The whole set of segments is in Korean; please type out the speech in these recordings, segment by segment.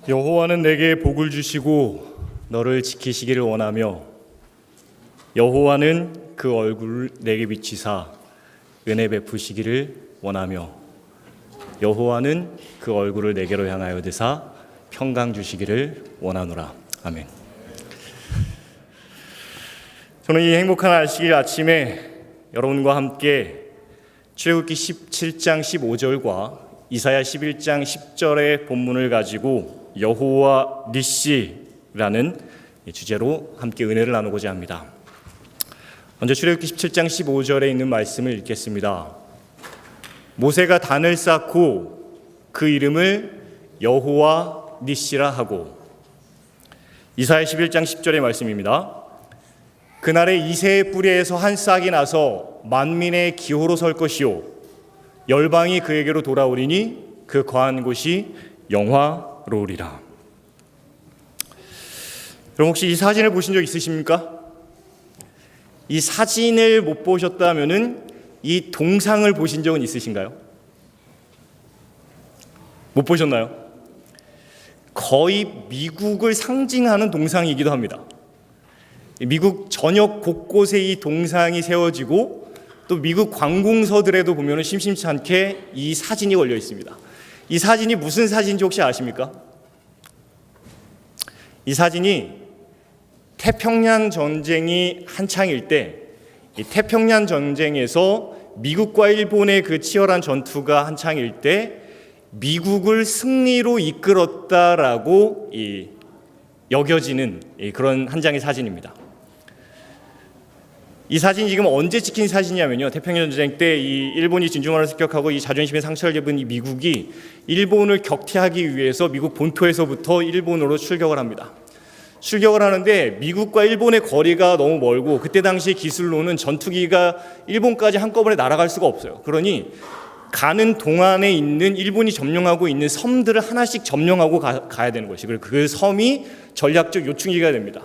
여호와는 내게 복을 주시고 너를 지키시기를 원하며 여호와는 그 얼굴을 내게 비치사 은혜 베푸시기를 원하며 여호와는 그 얼굴을 내게로 향하여 드사 평강 주시기를 원하노라. 아멘. 저는 이 행복한 안식일 아침에 여러분과 함께 출애굽기 17장 15절과 이사야 11장 10절의 본문을 가지고 여호와 니시라는 주제로 함께 은혜를 나누고자 합니다. 먼저 출애굽기 17장 15절에 있는 말씀을 읽겠습니다. 모세가 단을 쌓고 그 이름을 여호와 니시라 하고, 이사야 11장 10절의 말씀입니다. 그날에 이새의 뿌리에서 한 싹이 나서 만민의 기호로 설 것이요 열방이 그에게로 돌아오리니 그 거한 곳이 영화로우리라. 여러분 혹시 이 사진을 보신 적 있으십니까? 이 사진을 못 보셨다면은 이 동상을 보신 적은 있으신가요? 못 보셨나요? 거의 미국을 상징하는 동상이기도 합니다. 미국 전역 곳곳에 이 동상이 세워지고 또 미국 관공서들에도 보면 심심치 않게 이 사진이 걸려 있습니다. 이 사진이 무슨 사진인지 혹시 아십니까? 이 사진이 태평양 전쟁이 한창일 때, 이 태평양 전쟁에서 미국과 일본의 그 치열한 전투가 한창일 때 미국을 승리로 이끌었다라고 여겨지는 그런 한 장의 사진입니다. 이 사진이 지금 언제 찍힌 사진이냐면요, 태평양 전쟁 때 이 일본이 진주만을 습격하고 이 자존심에 상처를 입은 이 미국이 일본을 격퇴하기 위해서 미국 본토에서부터 일본으로 출격을 합니다. 출격을 하는데 미국과 일본의 거리가 너무 멀고 그때 당시 기술로는 전투기가 일본까지 한꺼번에 날아갈 수가 없어요. 그러니 가는 동안에 있는 일본이 점령하고 있는 섬들을 하나씩 점령하고 가야 되는 것이, 그리고 그 섬이 전략적 요충지가 됩니다.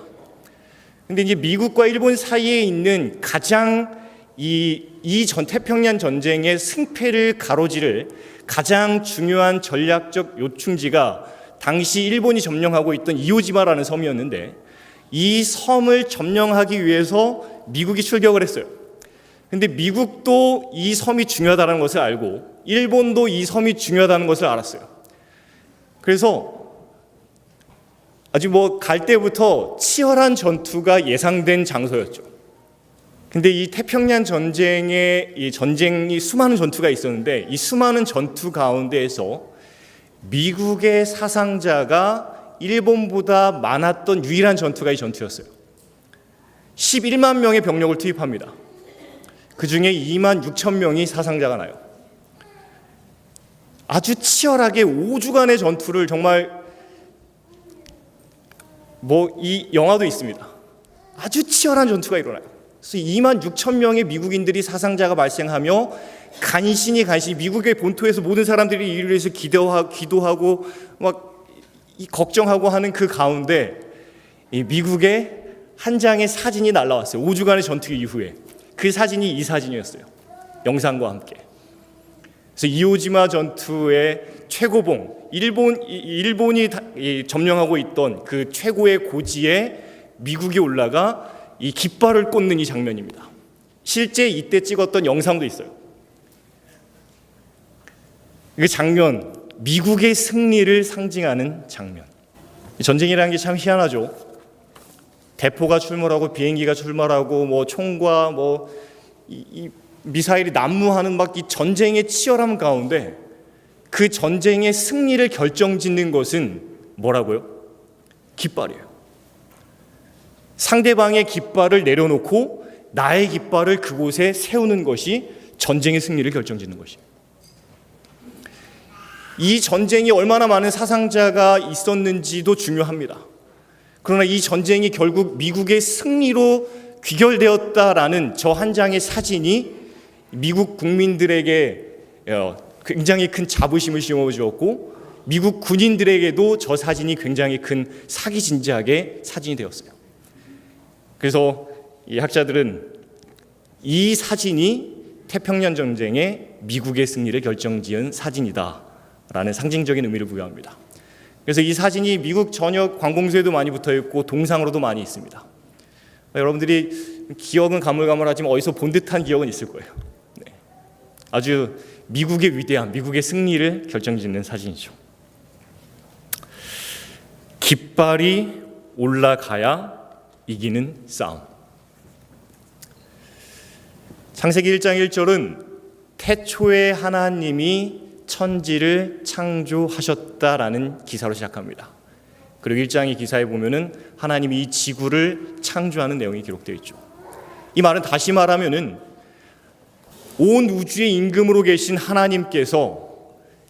근데 이제 미국과 일본 사이에 있는 가장 전 태평양 전쟁의 승패를 가로지를 가장 중요한 전략적 요충지가 당시 일본이 점령하고 있던 이오지마라는 섬이었는데, 이 섬을 점령하기 위해서 미국이 출격을 했어요. 근데 미국도 이 섬이 중요하다는 것을 알고 일본도 이 섬이 중요하다는 것을 알았어요. 그래서 아주 갈 때부터 치열한 전투가 예상된 장소였죠. 근데 이 태평양 전쟁이 수많은 전투가 있었는데 이 수많은 전투 가운데에서 미국의 사상자가 일본보다 많았던 유일한 전투가 이 전투였어요. 11만 명의 병력을 투입합니다. 그 중에 2만 6천 명이 사상자가 나요. 아주 치열하게 5주간의 전투를, 정말 이 영화도 있습니다. 아주 치열한 전투가 일어나요. 그래서 2만 6천 명의 미국인들이 사상자가 발생하며 간신히 미국의 본토에서 모든 사람들이 이를 위해서 기도하고 막 걱정하고 하는 그 가운데 이 미국의 한 장의 사진이 날라왔어요. 5주간의 전투 이후에 그 사진이 이 사진이었어요. 영상과 함께. 그래서 이오지마 전투의 최고봉, 일본이 점령하고 있던 그 최고의 고지에 미국이 올라가 이 깃발을 꽂는 이 장면입니다. 실제 이때 찍었던 영상도 있어요. 그 장면, 미국의 승리를 상징하는 장면. 전쟁이라는 게 참 희한하죠. 대포가 출몰하고 비행기가 출몰하고 총과 이 미사일이 난무하는 이 전쟁의 치열함 가운데 그 전쟁의 승리를 결정짓는 것은 뭐라고요? 깃발이에요. 상대방의 깃발을 내려놓고 나의 깃발을 그곳에 세우는 것이 전쟁의 승리를 결정짓는 것이에요. 이 전쟁이 얼마나 많은 사상자가 있었는지도 중요합니다. 그러나 이 전쟁이 결국 미국의 승리로 귀결되었다라는 저 한 장의 사진이 미국 국민들에게 굉장히 큰 자부심을 심어주었고 미국 군인들에게도 저 사진이 굉장히 큰 사기진작의 사진이 되었어요. 그래서 이 학자들은 이 사진이 태평양 전쟁의 미국의 승리를 결정지은 사진이다라는 상징적인 의미를 부여합니다. 그래서 이 사진이 미국 전역 관공서에도 많이 붙어 있고 동상으로도 많이 있습니다. 여러분들이 기억은 가물가물하지만 어디서 본 듯한 기억은 있을 거예요. 네. 아주 미국의 위대함, 미국의 승리를 결정짓는 사진이죠. 깃발이 올라가야 이기는 싸움. 창세기 1장 1절은 태초에 하나님이 천지를 창조하셨다라는 기사로 시작합니다. 그리고 1장의 기사에 보면은 하나님이 이 지구를 창조하는 내용이 기록되어 있죠. 이 말은 다시 말하면은 온 우주의 임금으로 계신 하나님께서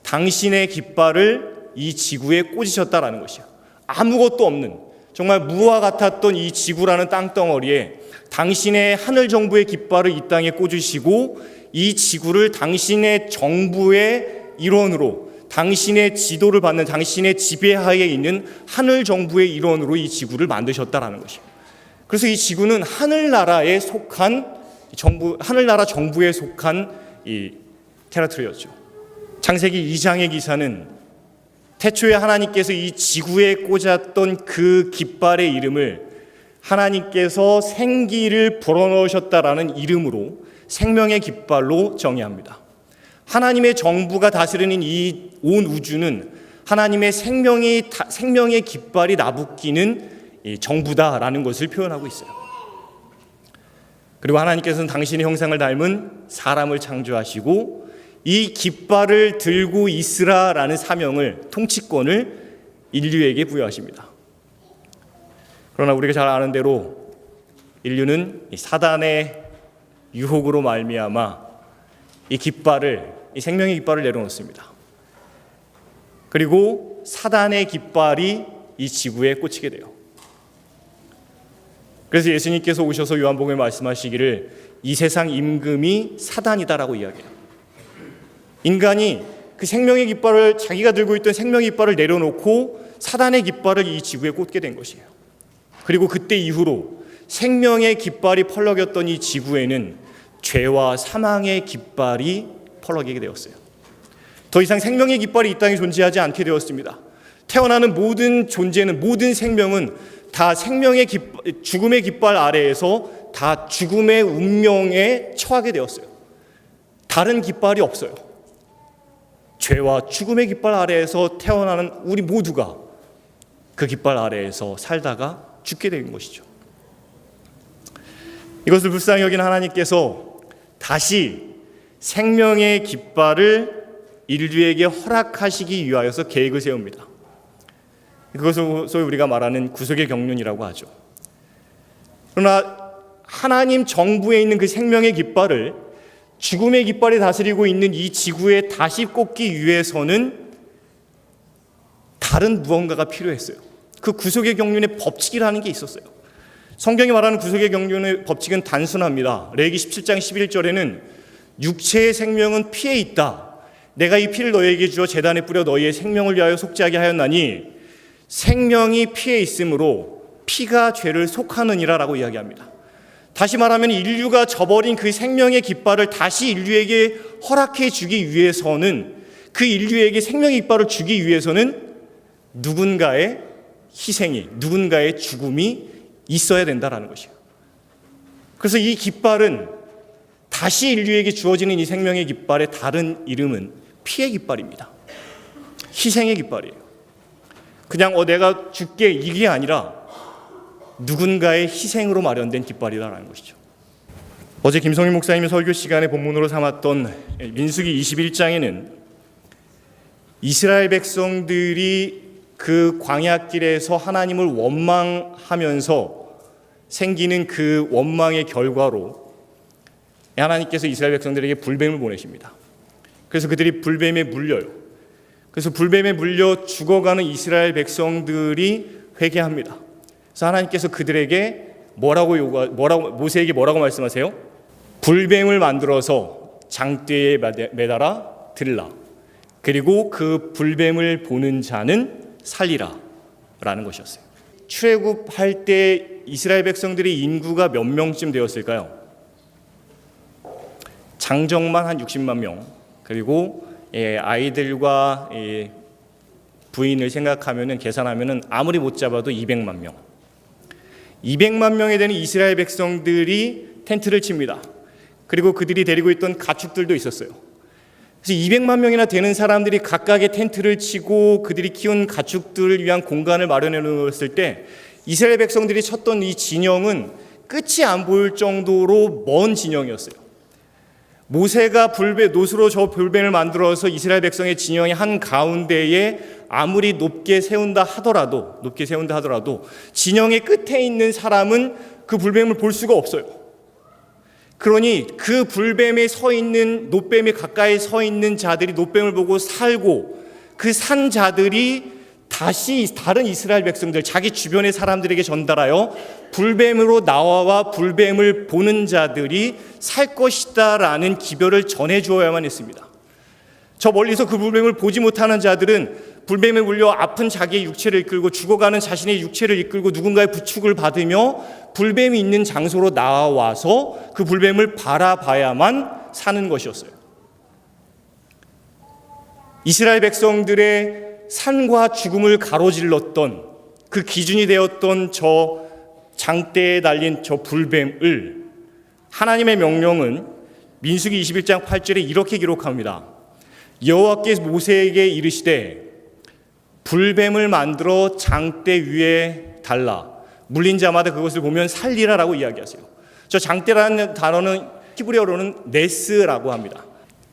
당신의 깃발을 이 지구에 꽂으셨다라는 것이요. 아무것도 없는 정말 무와 같았던 이 지구라는 땅덩어리에 당신의 하늘 정부의 깃발을 이 땅에 꽂으시고 이 지구를 당신의 정부의 일원으로, 당신의 지도를 받는 당신의 지배하에 있는 하늘 정부의 일원으로 이 지구를 만드셨다라는 것이에요. 그래서 이 지구는 하늘나라에 속한 하늘나라 정부에 속한 이 테라토리였죠. 창세기 2장의 기사는 태초에 하나님께서 이 지구에 꽂았던 그 깃발의 이름을 하나님께서 생기를 불어넣으셨다라는 이름으로 생명의 깃발로 정의합니다. 하나님의 정부가 다스리는 이 온 우주는 하나님의 생명의 깃발이 나부끼는 정부다라는 것을 표현하고 있어요. 그리고 하나님께서는 당신의 형상을 닮은 사람을 창조하시고 이 깃발을 들고 있으라라는 사명을, 통치권을 인류에게 부여하십니다. 그러나 우리가 잘 아는 대로 인류는 사단의 유혹으로 말미암아 이 생명의 깃발을 내려놓습니다. 그리고 사단의 깃발이 이 지구에 꽂히게 돼요. 그래서 예수님께서 오셔서 요한복음에 말씀하시기를 이 세상 임금이 사단이다라고 이야기해요. 인간이 그 생명의 깃발을, 자기가 들고 있던 생명의 깃발을 내려놓고 사단의 깃발을 이 지구에 꽂게 된 것이에요. 그리고 그때 이후로 생명의 깃발이 펄럭였던 이 지구에는 죄와 사망의 깃발이 펄럭이게 되었어요. 더 이상 생명의 깃발이 이 땅에 존재하지 않게 되었습니다. 태어나는 모든 존재는, 모든 생명은 다 죽음의 깃발 아래에서 다 죽음의 운명에 처하게 되었어요. 다른 깃발이 없어요. 죄와 죽음의 깃발 아래에서 태어나는 우리 모두가 그 깃발 아래에서 살다가 죽게 된 것이죠. 이것을 불쌍히 여긴 하나님께서 다시 생명의 깃발을 인류에게 허락하시기 위하여서 계획을 세웁니다. 그것을 소위 우리가 말하는 구속의 경륜이라고 하죠. 그러나 하나님 정부에 있는 그 생명의 깃발을 죽음의 깃발이 다스리고 있는 이 지구에 다시 꽂기 위해서는 다른 무언가가 필요했어요. 그 구속의 경륜의 법칙이라는 게 있었어요. 성경이 말하는 구속의 경륜의 법칙은 단순합니다. 레위기 17장 11절에는 육체의 생명은 피에 있다. 내가 이 피를 너희에게 주어 제단에 뿌려 너희의 생명을 위하여 속죄하게 하였나니 생명이 피에 있으므로 피가 죄를 속하느니라 라고 이야기합니다. 다시 말하면 인류가 저버린 그 생명의 깃발을 다시 인류에게 허락해 주기 위해서는, 그 인류에게 생명의 깃발을 주기 위해서는 누군가의 희생이, 누군가의 죽음이 있어야 된다라는 것이에요. 그래서 이 깃발은, 다시 인류에게 주어지는 이 생명의 깃발의 다른 이름은 피의 깃발입니다. 희생의 깃발이에요. 그냥 내가 죽게 이게 아니라 누군가의 희생으로 마련된 깃발이라는 것이죠. 어제 김성희 목사님이 설교 시간에 본문으로 삼았던 민수기 21장에는 이스라엘 백성들이 그 광야길에서 하나님을 원망하면서 생기는 그 원망의 결과로 하나님께서 이스라엘 백성들에게 불뱀을 보내십니다. 그래서 그들이 불뱀에 물려요. 그래서 불뱀에 물려 죽어가는 이스라엘 백성들이 회개합니다. 그래서 하나님께서 그들에게 모세에게 뭐라고 말씀하세요? 불뱀을 만들어서 장대에 매달아 들라. 그리고 그 불뱀을 보는 자는 살리라 라는 것이었어요. 출애굽할 때 이스라엘 백성들의 인구가 몇 명쯤 되었을까요? 장정만 한 60만 명, 그리고 아이들과 부인을 생각하면은 계산하면은 아무리 못 잡아도 200만 명. 200만 명에 되는 이스라엘 백성들이 텐트를 칩니다. 그리고 그들이 데리고 있던 가축들도 있었어요. 그래서 200만 명이나 되는 사람들이 각각의 텐트를 치고 그들이 키운 가축들을 위한 공간을 마련해 놓았을 때 이스라엘 백성들이 쳤던 이 진영은 끝이 안 보일 정도로 먼 진영이었어요. 모세가 노수로 저 불뱀을 만들어서 이스라엘 백성의 진영의 한 가운데에 아무리 높게 세운다 하더라도 진영의 끝에 있는 사람은 그 불뱀을 볼 수가 없어요. 그러니 그 불뱀에 서 있는, 놋뱀에 가까이 서 있는 자들이 놋뱀을 보고 살고 그 산 자들이 다시 다른 이스라엘 백성들, 자기 주변의 사람들에게 전달하여 불뱀으로 나와 불뱀을 보는 자들이 살 것이다 라는 기별을 전해주어야만 했습니다. 저 멀리서 그 불뱀을 보지 못하는 자들은 불뱀에 물려 아픈 자기의 육체를 이끌고 죽어가는 자신의 육체를 이끌고 누군가의 부축을 받으며 불뱀이 있는 장소로 나와서 그 불뱀을 바라봐야만 사는 것이었어요. 이스라엘 백성들의 산과 죽음을 가로질렀던 그 기준이 되었던 저 장대에 달린 저 불뱀을 하나님의 명령은 민수기 21장 8절에 이렇게 기록합니다. 여호와께서 모세에게 이르시되 불뱀을 만들어 장대 위에 달라 물린 자마다 그것을 보면 살리라라고 이야기하세요. 저 장대라는 단어는 히브리어로는 네스라고 합니다.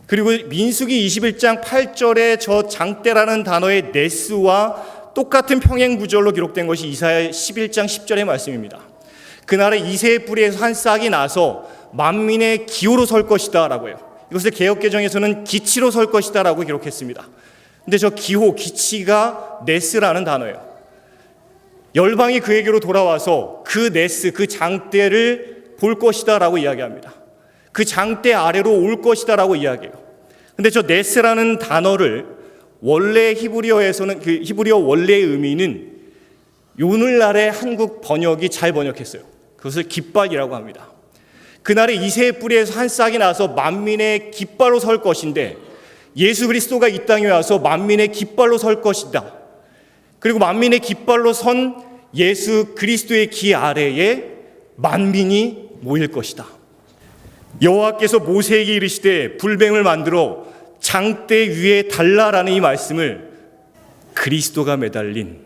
그리고 민수기 21장 8절에 저 장대라는 단어의 네스와 똑같은 평행 구절로 기록된 것이 이사야 11장 10절의 말씀입니다. 그날에 이새의 뿌리에서 한 싹이 나서 만민의 기호로 설 것이다 라고 해요. 이것을 개역개정에서는 기치로 설 것이다 라고 기록했습니다. 근데 저 기호, 기치가 네스라는 단어예요. 열방이 그에게로 돌아와서 그 네스, 그 장대를 볼 것이다 라고 이야기합니다. 그 장대 아래로 올 것이다 라고 이야기해요. 근데 저 네스라는 단어를 원래 히브리어에서는 그 히브리어 원래의 의미는 오늘날의 한국 번역이 잘 번역했어요. 그것을 깃발이라고 합니다. 그날에 이새의 뿌리에서 한 싹이 나서 만민의 깃발로 설 것인데 예수 그리스도가 이 땅에 와서 만민의 깃발로 설 것이다. 그리고 만민의 깃발로 선 예수 그리스도의 기 아래에 만민이 모일 것이다. 여호와께서 모세에게 이르시되 불뱀을 만들어 장대 위에 달라라는 이 말씀을 그리스도가 매달린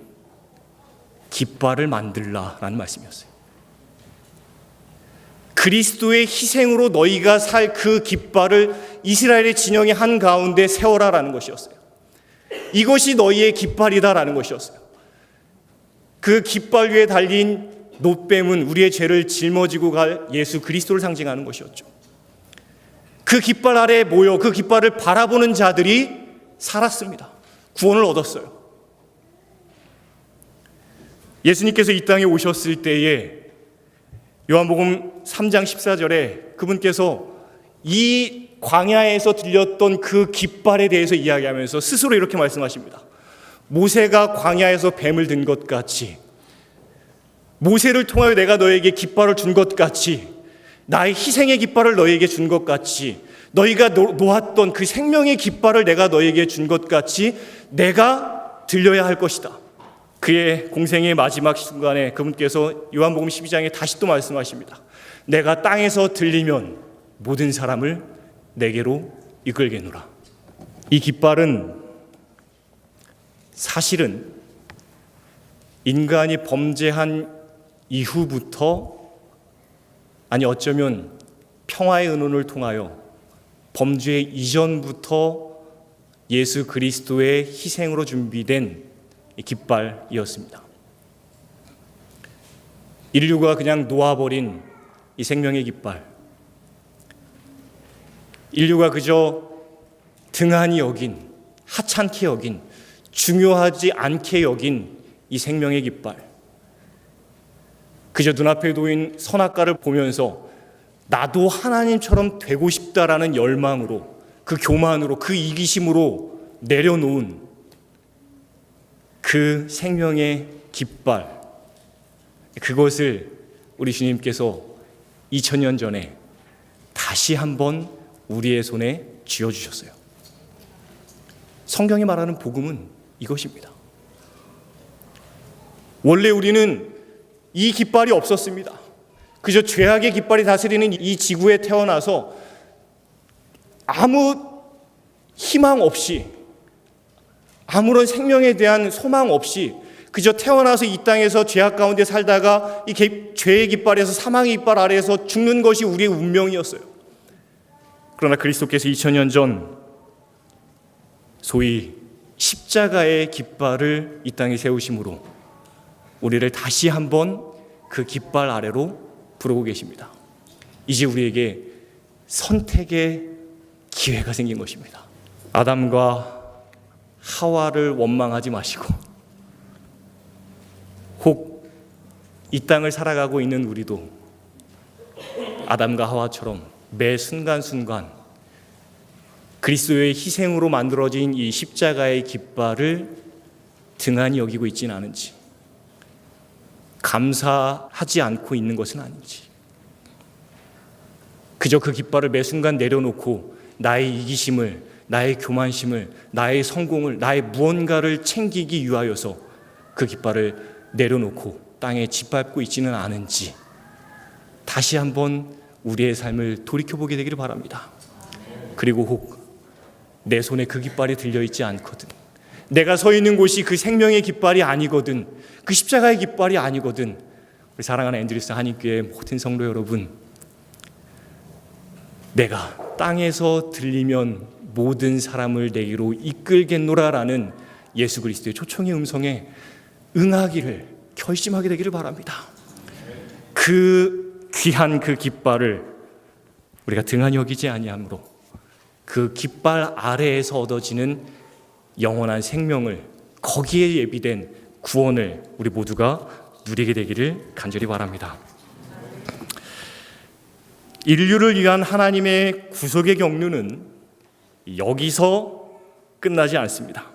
깃발을 만들라라는 말씀이었어요. 그리스도의 희생으로 너희가 살 그 깃발을 이스라엘의 진영의 한가운데 세워라라는 것이었어요. 이것이 너희의 깃발이다라는 것이었어요. 그 깃발 위에 달린 놋뱀은 우리의 죄를 짊어지고 갈 예수 그리스도를 상징하는 것이었죠. 그 깃발 아래에 모여 그 깃발을 바라보는 자들이 살았습니다. 구원을 얻었어요. 예수님께서 이 땅에 오셨을 때에 요한복음 3장 14절에 그분께서 이 광야에서 들렸던 그 깃발에 대해서 이야기하면서 스스로 이렇게 말씀하십니다. 모세가 광야에서 뱀을 든 것 같이 모세를 통하여 내가 너에게 깃발을 준 것 같이 나의 희생의 깃발을 너에게 준 것 같이 너희가 놓았던 그 생명의 깃발을 내가 너에게 준 것 같이 내가 들려야 할 것이다. 그의 공생의 마지막 순간에 그분께서 요한복음 12장에 다시 또 말씀하십니다. 내가 땅에서 들리면 모든 사람을 내게로 이끌게노라. 이 깃발은 사실은 인간이 범죄한 이후부터 아니 어쩌면 평화의 은원을 통하여 범죄 이전부터 예수 그리스도의 희생으로 준비된 깃발이었습니다. 인류가 그냥 놓아버린 이 생명의 깃발, 인류가 그저 등한히 여긴, 하찮게 여긴, 중요하지 않게 여긴 이 생명의 깃발, 그저 눈앞에 놓인 선악과를 보면서 나도 하나님처럼 되고 싶다라는 열망으로, 그 교만으로, 그 이기심으로 내려놓은 그 생명의 깃발, 그것을 우리 주님께서 2000년 전에 다시 한번 우리의 손에 쥐어주셨어요. 성경이 말하는 복음은 이것입니다. 원래 우리는 이 깃발이 없었습니다. 그저 죄악의 깃발이 다스리는 이 지구에 태어나서 아무 희망 없이, 아무런 생명에 대한 소망 없이 그저 태어나서 이 땅에서 죄악 가운데 살다가 이 죄의 깃발에서, 사망의 깃발 아래에서 죽는 것이 우리의 운명이었어요. 그러나 그리스도께서 2000년 전 소위 십자가의 깃발을 이 땅에 세우심으로 우리를 다시 한번 그 깃발 아래로 부르고 계십니다. 이제 우리에게 선택의 기회가 생긴 것입니다. 아담과 하와를 원망하지 마시고, 혹 이 땅을 살아가고 있는 우리도 아담과 하와처럼 매 순간순간 그리스도의 희생으로 만들어진 이 십자가의 깃발을 등한히 여기고 있지는 않은지, 감사하지 않고 있는 것은 아닌지, 그저 그 깃발을 매 순간 내려놓고 나의 이기심을, 나의 교만심을, 나의 성공을, 나의 무언가를 챙기기 위하여서 그 깃발을 내려놓고 땅에 짓밟고 있지는 않은지 다시 한번 우리의 삶을 돌이켜보게 되기를 바랍니다. 그리고 혹 내 손에 그 깃발이 들려있지 않거든, 내가 서 있는 곳이 그 생명의 깃발이 아니거든, 그 십자가의 깃발이 아니거든, 우리 사랑하는 앤드류스 한인교회 모든 성도 여러분, 내가 땅에서 들리면 모든 사람을 내게로 이끌겠노라라는 예수 그리스도의 초청의 음성에 응하기를 결심하게 되기를 바랍니다. 그 귀한 그 깃발을 우리가 등한히 여기지 아니하므로 그 깃발 아래에서 얻어지는 영원한 생명을, 거기에 예비된 구원을 우리 모두가 누리게 되기를 간절히 바랍니다. 인류를 위한 하나님의 구속의 경륜은 여기서 끝나지 않습니다.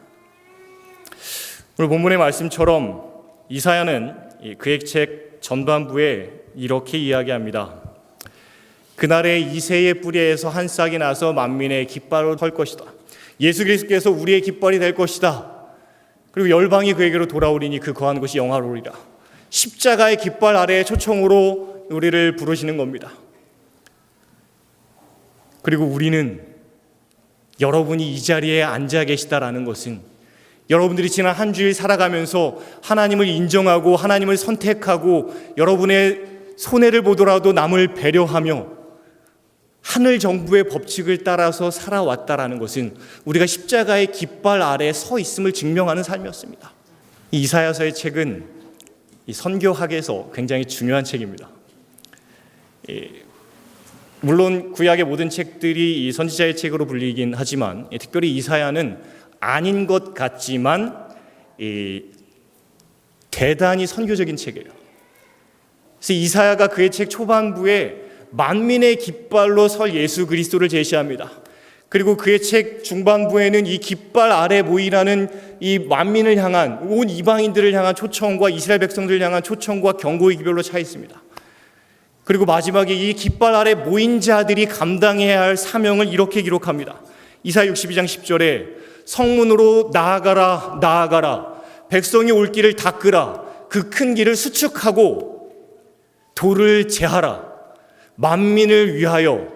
오늘 본문의 말씀처럼 이사야는 그의 책 전반부에 이렇게 이야기합니다. 그날에 이새의 뿌리에서 한 싹이 나서 만민의 깃발로 설 것이다. 예수 그리스도께서 우리의 깃발이 될 것이다. 그리고 열방이 그에게로 돌아오리니 그 거한 곳이 영화로우리라. 십자가의 깃발 아래의 초청으로 우리를 부르시는 겁니다. 그리고 우리는, 여러분이 이 자리에 앉아 계시다라는 것은 여러분들이 지난 한 주일 살아가면서 하나님을 인정하고 하나님을 선택하고 여러분의 손해를 보더라도 남을 배려하며 하늘 정부의 법칙을 따라서 살아왔다라는 것은 우리가 십자가의 깃발 아래에 서 있음을 증명하는 삶이었습니다. 이 이사야서의 책은 이 선교학에서 굉장히 중요한 책입니다. 물론 구약의 모든 책들이 이 선지자의 책으로 불리긴 하지만 특별히 이사야는 아닌 것 같지만 대단히 선교적인 책이에요. 그래서 이사야가 그의 책 초반부에 만민의 깃발로 설 예수 그리스도를 제시합니다. 그리고 그의 책 중반부에는 이 깃발 아래 모이라는 이 만민을 향한, 온 이방인들을 향한 초청과 이스라엘 백성들을 향한 초청과 경고의 기별로 차 있습니다. 그리고 마지막에 이 깃발 아래 모인 자들이 감당해야 할 사명을 이렇게 기록합니다. 이사야 62장 10절에 성문으로 나아가라, 나아가라. 백성이 올 길을 닦으라. 그 큰 길을 수축하고 돌을 제하라. 만민을 위하여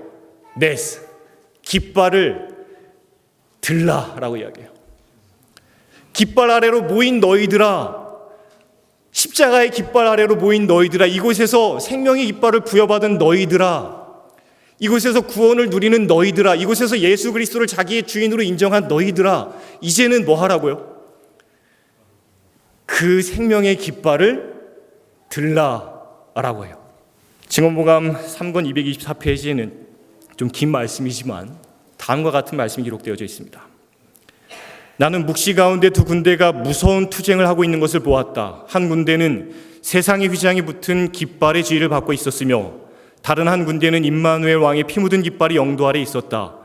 네스, 깃발을 들라라고 이야기해요. 깃발 아래로 모인 너희들아, 십자가의 깃발 아래로 모인 너희들아, 이곳에서 생명의 깃발을 부여받은 너희들아, 이곳에서 구원을 누리는 너희들아, 이곳에서 예수 그리스도를 자기의 주인으로 인정한 너희들아, 이제는 뭐 하라고요? 그 생명의 깃발을 들라라고 해요. 증언보감 3권 224페이지에는 좀 긴 말씀이지만 다음과 같은 말씀이 기록되어져 있습니다. 나는 묵시 가운데 두 군대가 무서운 투쟁을 하고 있는 것을 보았다. 한 군대는 세상의 휘장이 붙은 깃발의 지위를 받고 있었으며 다른 한 군대는 임마누엘 왕의 피 묻은 깃발이 영도 아래 있었다.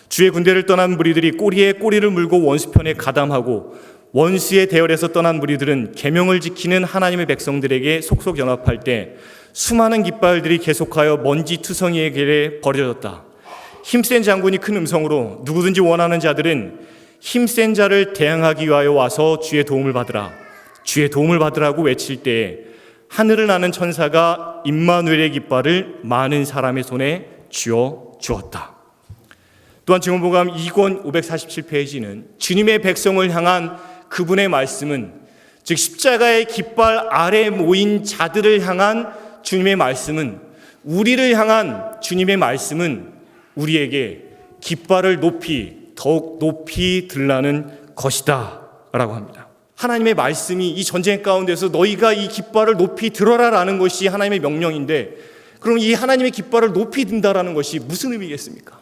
주의 군대를 떠난 무리들이 꼬리에 꼬리를 물고 원수편에 가담하고 원수의 대열에서 떠난 무리들은 계명을 지키는 하나님의 백성들에게 속속 연합할 때 수많은 깃발들이 계속하여 먼지 투성이에게 버려졌다. 힘센 장군이 큰 음성으로 누구든지 원하는 자들은 힘센 자를 대항하기 위하여 와서 주의 도움을 받으라. 주의 도움을 받으라고 외칠 때에 하늘을 나는 천사가 임마누엘의 깃발을 많은 사람의 손에 쥐어 주었다. 또한 증언복음 2권 547페이지는 주님의 백성을 향한 그분의 말씀은, 즉 십자가의 깃발 아래 모인 자들을 향한 주님의 말씀은, 우리를 향한 주님의 말씀은 우리에게 깃발을 더욱 높이 들라는 것이다 라고 합니다. 하나님의 말씀이 이 전쟁 가운데서 너희가 이 깃발을 높이 들어라라는 것이 하나님의 명령인데, 그럼 이 하나님의 깃발을 높이 든다라는 것이 무슨 의미겠습니까?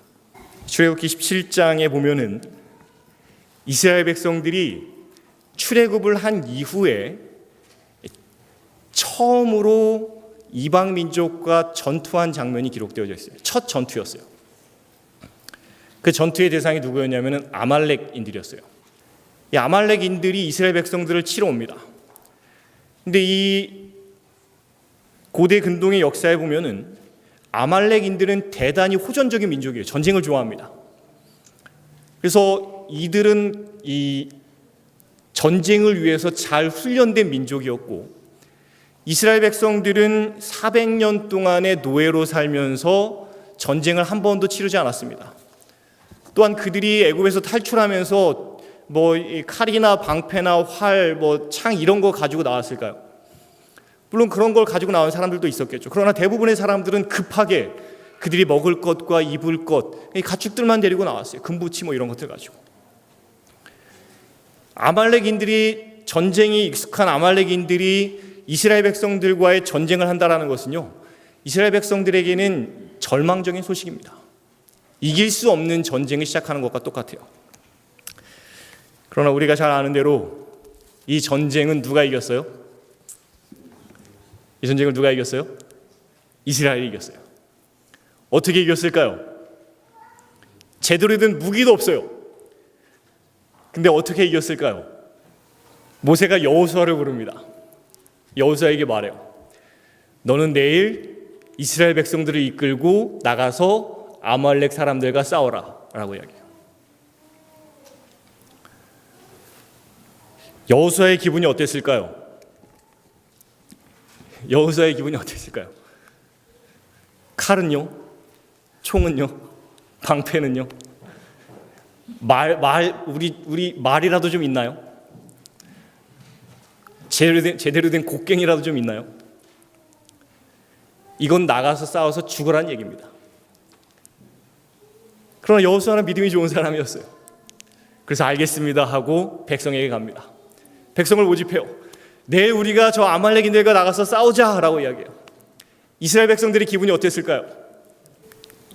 출애굽기 17장에 보면은 이스라엘 백성들이 출애굽을 한 이후에 처음으로 이방 민족과 전투한 장면이 기록되어져 있어요. 첫 전투였어요. 그 전투의 대상이 누구였냐면은 아말렉인들이었어요. 이 아말렉인들이 이스라엘 백성들을 치러 옵니다. 근데 이 고대 근동의 역사에 보면은 아말렉인들은 대단히 호전적인 민족이에요. 전쟁을 좋아합니다. 그래서 이들은 이 전쟁을 위해서 잘 훈련된 민족이었고, 이스라엘 백성들은 400년 동안의 노예로 살면서 전쟁을 한 번도 치르지 않았습니다. 또한 그들이 애굽에서 탈출하면서 칼이나 방패나 활, 창 이런 거 가지고 나왔을까요? 물론 그런 걸 가지고 나온 사람들도 있었겠죠. 그러나 대부분의 사람들은 급하게 그들이 먹을 것과 입을 것, 가축들만 데리고 나왔어요. 금부치 이런 것들 가지고. 아말렉인들이, 전쟁이 익숙한 아말렉인들이 이스라엘 백성들과의 전쟁을 한다라는 것은요, 이스라엘 백성들에게는 절망적인 소식입니다. 이길 수 없는 전쟁을 시작하는 것과 똑같아요. 그러나 우리가 잘 아는 대로 이 전쟁은 누가 이겼어요? 이 전쟁을 누가 이겼어요? 이스라엘이 이겼어요. 어떻게 이겼을까요? 제대로 된 무기도 없어요. 근데 어떻게 이겼을까요? 모세가 여호수아를 부릅니다. 여호수아에게 말해요. 너는 내일 이스라엘 백성들을 이끌고 나가서 아말렉 사람들과 싸워라 라고 이야기해요. 여호수아의 기분이 어땠을까요? 여호수아의 기분이 어땠을까요? 칼은요? 총은요? 방패는요? 우리 말이라도 좀 있나요? 제대로 된 곡괭이라도 좀 있나요? 이건 나가서 싸워서 죽으라는 얘기입니다. 그러나 여호수아는 믿음이 좋은 사람이었어요. 그래서 알겠습니다 하고 백성에게 갑니다. 백성을 모집해요. 내일 우리가 저 아말렉인들과 나가서 싸우자라고 이야기해요. 이스라엘 백성들의 기분이 어땠을까요?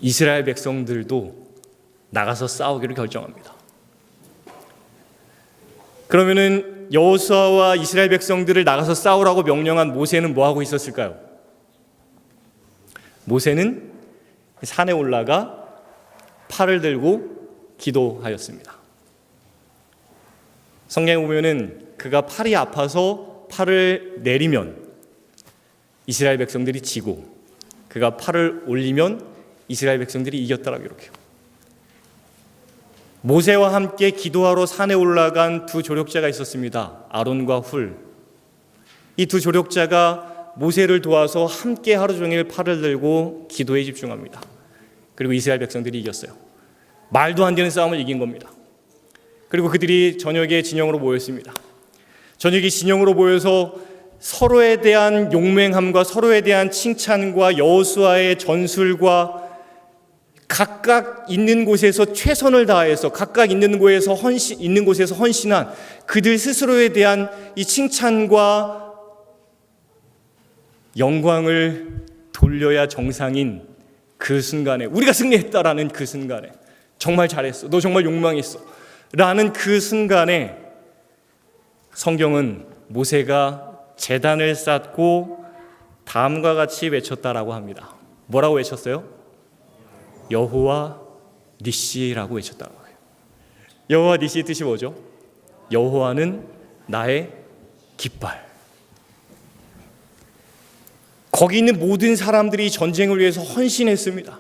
이스라엘 백성들도 나가서 싸우기로 결정합니다. 그러면은 여호수아와 이스라엘 백성들을 나가서 싸우라고 명령한 모세는 뭐 하고 있었을까요? 모세는 산에 올라가 팔을 들고 기도하였습니다. 성경에 보면은 그가 팔이 아파서 팔을 내리면 이스라엘 백성들이 지고, 그가 팔을 올리면 이스라엘 백성들이 이겼다라고 기록해요. 모세와 함께 기도하러 산에 올라간 두 조력자가 있었습니다. 아론과 훌. 이 두 조력자가 모세를 도와서 함께 하루 종일 팔을 들고 기도에 집중합니다. 그리고 이스라엘 백성들이 이겼어요. 말도 안 되는 싸움을 이긴 겁니다. 그리고 그들이 저녁에 진영으로 모였습니다. 저녁에 진영으로 모여서 서로에 대한 용맹함과 서로에 대한 칭찬과 여호수아의 전술과 각각 있는 곳에서 최선을 다해서, 각각 있는 곳에서 헌신한 그들 스스로에 대한 이 칭찬과 영광을 돌려야 정상인 그 순간에, 우리가 승리했다라는 그 순간에, 정말 잘했어, 너 정말 욕망했어 라는 그 순간에 성경은 모세가 제단을 쌓고 다음과 같이 외쳤다라고 합니다. 뭐라고 외쳤어요? 여호와 니시라고 외쳤다고 해요. 여호와 니시의 뜻이 뭐죠? 여호와는 나의 깃발. 거기 있는 모든 사람들이 전쟁을 위해서 헌신했습니다.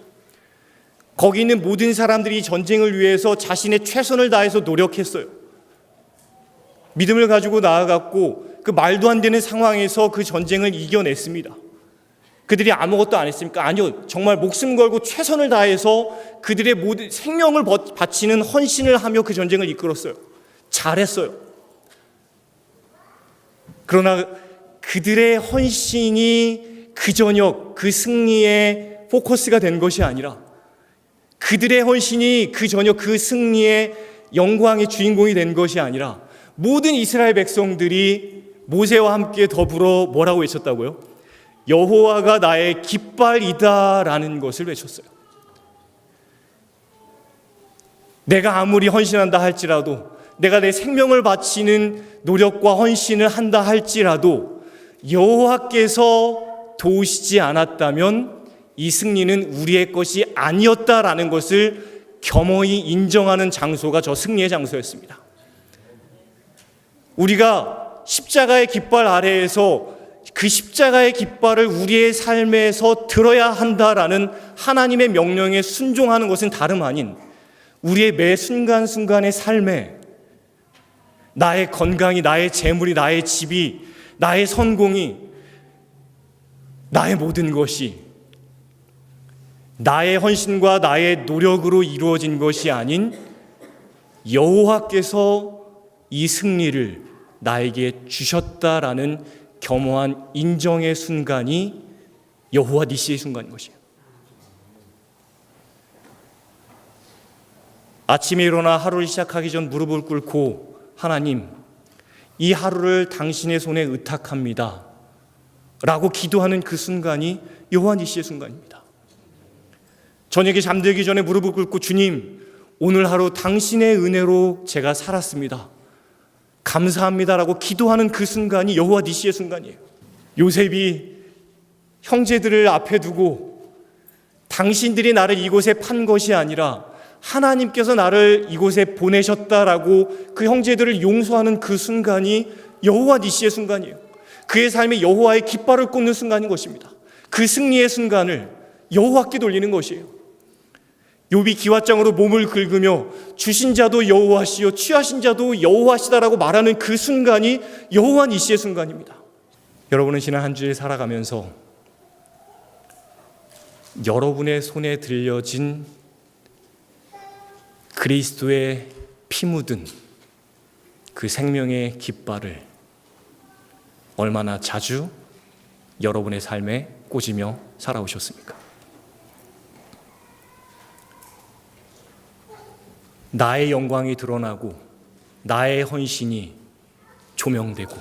거기 있는 모든 사람들이 전쟁을 위해서 자신의 최선을 다해서 노력했어요. 믿음을 가지고 나아갔고, 그 말도 안 되는 상황에서 그 전쟁을 이겨냈습니다. 그들이 아무것도 안 했습니까? 아니요. 정말 목숨 걸고 최선을 다해서 그들의 모든 생명을 바치는 헌신을 하며 그 전쟁을 이끌었어요. 잘했어요. 그러나 그들의 헌신이 그 저녁 그 승리의 포커스가 된 것이 아니라, 그들의 헌신이 그 저녁 그 승리의 영광의 주인공이 된 것이 아니라, 모든 이스라엘 백성들이 모세와 함께 더불어 뭐라고 외쳤다고요? 여호와가 나의 깃발이다라는 것을 외쳤어요. 내가 아무리 헌신한다 할지라도, 내가 내 생명을 바치는 노력과 헌신을 한다 할지라도 여호와께서 도우시지 않았다면 이 승리는 우리의 것이 아니었다라는 것을 겸허히 인정하는 장소가 저 승리의 장소였습니다. 우리가 십자가의 깃발 아래에서 그 십자가의 깃발을 우리의 삶에서 들어야 한다라는 하나님의 명령에 순종하는 것은 다름 아닌 우리의 매 순간순간의 삶에 나의 건강이, 나의 재물이, 나의 집이, 나의 성공이, 나의 모든 것이 나의 헌신과 나의 노력으로 이루어진 것이 아닌 여호와께서 이 승리를 나에게 주셨다라는 겸허한 인정의 순간이 여호와 니시의 순간인 것이에요. 아침에 일어나 하루를 시작하기 전 무릎을 꿇고 하나님, 이 하루를 당신의 손에 의탁합니다 라고 기도하는 그 순간이 여호와 니시의 순간입니다. 저녁에 잠들기 전에 무릎을 꿇고 주님, 오늘 하루 당신의 은혜로 제가 살았습니다, 감사합니다라고 기도하는 그 순간이 여호와 니시의 순간이에요. 요셉이 형제들을 앞에 두고 당신들이 나를 이곳에 판 것이 아니라 하나님께서 나를 이곳에 보내셨다라고 그 형제들을 용서하는 그 순간이 여호와 니시의 순간이에요. 그의 삶에 여호와의 깃발을 꽂는 순간인 것입니다. 그 승리의 순간을 여호와께 돌리는 것이에요. 욥이 기왓장으로 몸을 긁으며 주신 자도 여호와시요 취하신 자도 여호와시다라고 말하는 그 순간이 여호와 니시의 순간입니다. 여러분은 지난 한 주일 살아가면서 여러분의 손에 들려진 그리스도의 피 묻은 그 생명의 깃발을 얼마나 자주 여러분의 삶에 꽂으며 살아오셨습니까? 나의 영광이 드러나고 나의 헌신이 조명되고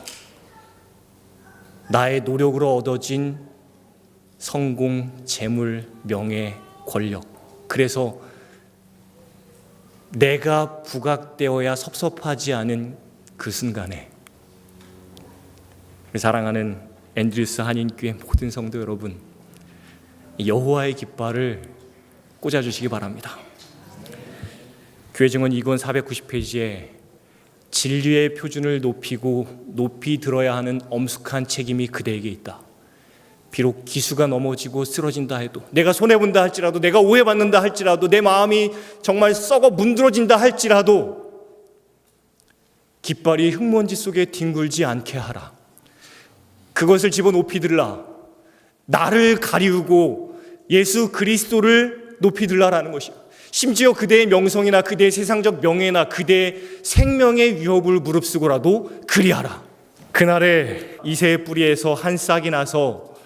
나의 노력으로 얻어진 성공, 재물, 명예, 권력, 그래서 내가 부각되어야 섭섭하지 않은 그 순간에 사랑하는 앤드루스 한인교회 모든 성도 여러분, 여호와의 깃발을 꽂아주시기 바랍니다. 교회 증언 2권 490페이지에 진리의 표준을 높이 들어야 하는 엄숙한 책임이 그대에게 있다. 비록 기수가 넘어지고 쓰러진다 해도, 내가 손해본다 할지라도, 내가 오해받는다 할지라도, 내 마음이 정말 썩어 문드러진다 할지라도 깃발이 흙먼지 속에 뒹굴지 않게 하라. 그것을 집어 높이 들라. 나를 가리우고 예수 그리스도를 높이 들라라는 것이요. 심지어 그대의 명성이나 그대의 세상적 명예나 그대의 생명의 위협을 무릅쓰고라도 그리하라. 그날에 이새의 뿌리에서 한 싹이 나서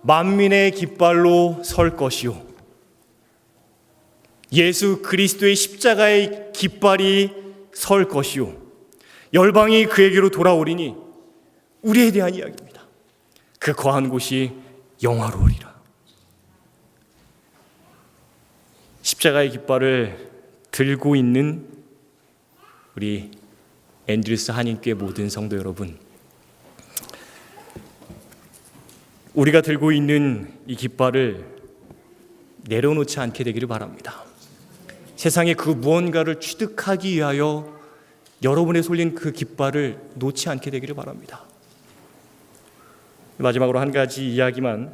만민의 깃발로 설 것이요, 예수 그리스도의 십자가의 깃발이 설 것이요, 열방이 그에게로 돌아오리니 우리에 대한 이야기입니다. 그 거한 곳이 영화로우리라. 십자가의 깃발을 들고 있는 우리 앤드루스 한인교회 모든 성도 여러분, 우리가 들고 있는 이 깃발을 내려놓지 않게 되기를 바랍니다. 세상에 그 무언가를 취득하기 위하여 여러분의 쏠린 그 깃발을 놓지 않게 되기를 바랍니다. 마지막으로 한 가지 이야기만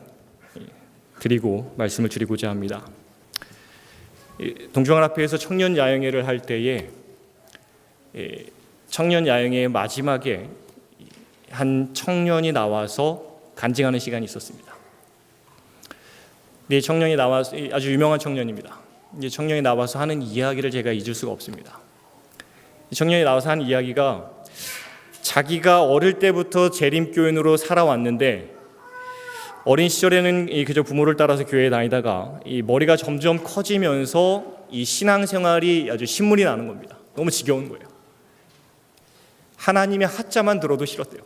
드리고 말씀을 드리고자 합니다. 동중학교에서 청년 야영회를 할 때에 청년 야영회의 마지막에 한 청년이 나와서 간증하는 시간이 있었습니다. 이 청년이 나와서, 아주 유명한 청년입니다. 이 청년이 나와서 하는 이야기를 제가 잊을 수가 없습니다. 이 청년이 나와서 한 이야기가 자기가 어릴 때부터 재림교인으로 살아왔는데 어린 시절에는 그저 부모를 따라서 교회에 다니다가 이 머리가 점점 커지면서 이 신앙생활이 아주 신물이 나는 겁니다. 너무 지겨운 거예요. 하나님의 하자만 들어도 싫었대요.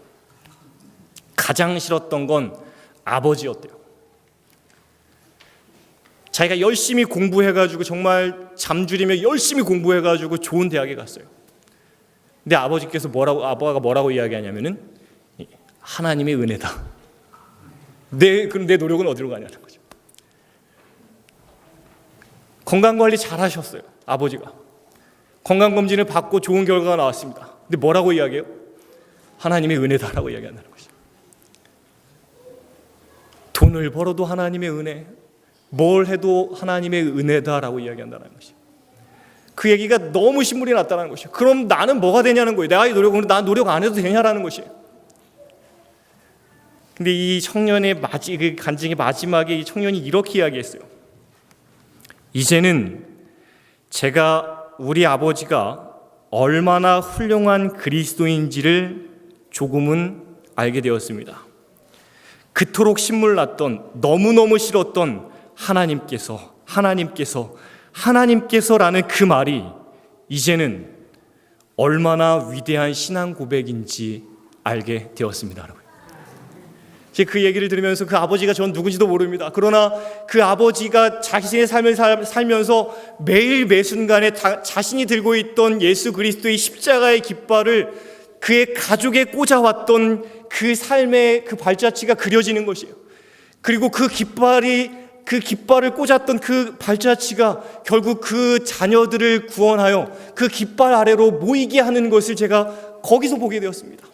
가장 싫었던 건 아버지였대요. 자기가 열심히 공부해가지고 정말 잠줄이며 열심히 공부해가지고 좋은 대학에 갔어요. 근데 아빠가 뭐라고 이야기하냐면은 하나님의 은혜다. 그럼 내 노력은 어디로 가냐는 거죠. 건강관리 잘 하셨어요. 아버지가. 건강검진을 받고 좋은 결과가 나왔습니다. 근데 뭐라고 이야기해요? 하나님의 은혜다라고 이야기한다는 거죠. 돈을 벌어도 하나님의 은혜, 뭘 해도 하나님의 은혜다라고 이야기한다는 것이. 그 얘기가 너무 신물이 났다는 것이에요. 그럼 나는 뭐가 되냐는 거예요. 난 노력 안 해도 되냐라는 것이에요. 근데 이 청년의 그 간증의 마지막에 이 청년이 이렇게 이야기했어요. 이제는 우리 아버지가 얼마나 훌륭한 그리스도인지를 조금은 알게 되었습니다. 그토록 신물났던, 너무너무 싫었던 하나님께서라는 그 말이 이제는 얼마나 위대한 신앙 고백인지 알게 되었습니다. 그 얘기를 들으면서 그 아버지가 전 누군지도 모릅니다. 그러나 그 아버지가 자신의 삶을 살면서 매일 매순간에 자신이 들고 있던 예수 그리스도의 십자가의 깃발을 그의 가족에 꽂아왔던 그 삶의 그 발자취가 그려지는 것이에요. 그리고 그 깃발을 꽂았던 그 발자취가 결국 그 자녀들을 구원하여 그 깃발 아래로 모이게 하는 것을 제가 거기서 보게 되었습니다.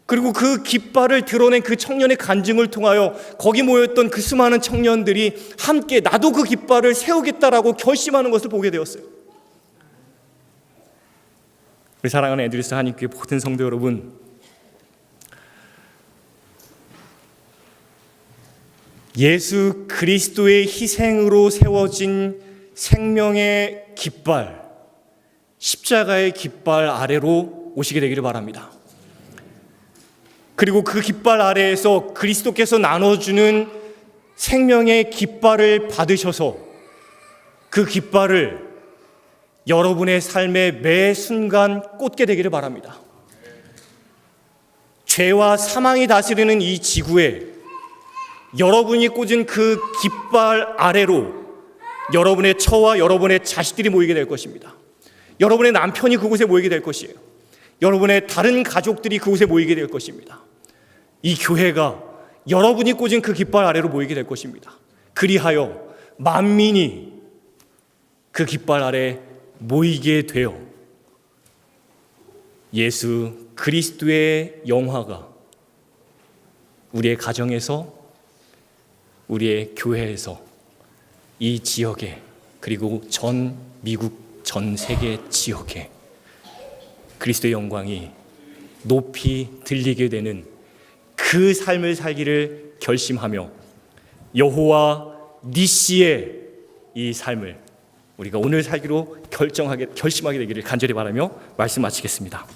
그리고 그 깃발을 드러낸 그 청년의 간증을 통하여 거기 모였던 그 수많은 청년들이 함께 나도 그 깃발을 세우겠다라고 결심하는 것을 보게 되었어요. 우리 사랑하는 에드리스 한인교회 모든 성도 여러분, 예수 그리스도의 희생으로 세워진 생명의 깃발, 십자가의 깃발 아래로 오시게 되기를 바랍니다. 그리고 그 깃발 아래에서 그리스도께서 나눠주는 생명의 깃발을 받으셔서 그 깃발을 여러분의 삶의 매 순간 꽂게 되기를 바랍니다. 죄와 사망이 다스리는 이 지구에 여러분이 꽂은 그 깃발 아래로 여러분의 처와 여러분의 자식들이 모이게 될 것입니다. 여러분의 남편이 그곳에 모이게 될 것이에요. 여러분의 다른 가족들이 그곳에 모이게 될 것입니다. 이 교회가 여러분이 꽂은 그 깃발 아래로 모이게 될 것입니다. 그리하여 만민이 그 깃발 아래 모이게 되어 예수 그리스도의 영화가 우리의 가정에서, 우리의 교회에서, 이 지역에, 그리고 전 미국, 전 세계 지역에 그리스도의 영광이 높이 들리게 되는 그 삶을 살기를 결심하며 여호와 니시의 이 삶을 우리가 오늘 살기로 결심하게 되기를 간절히 바라며 말씀 마치겠습니다.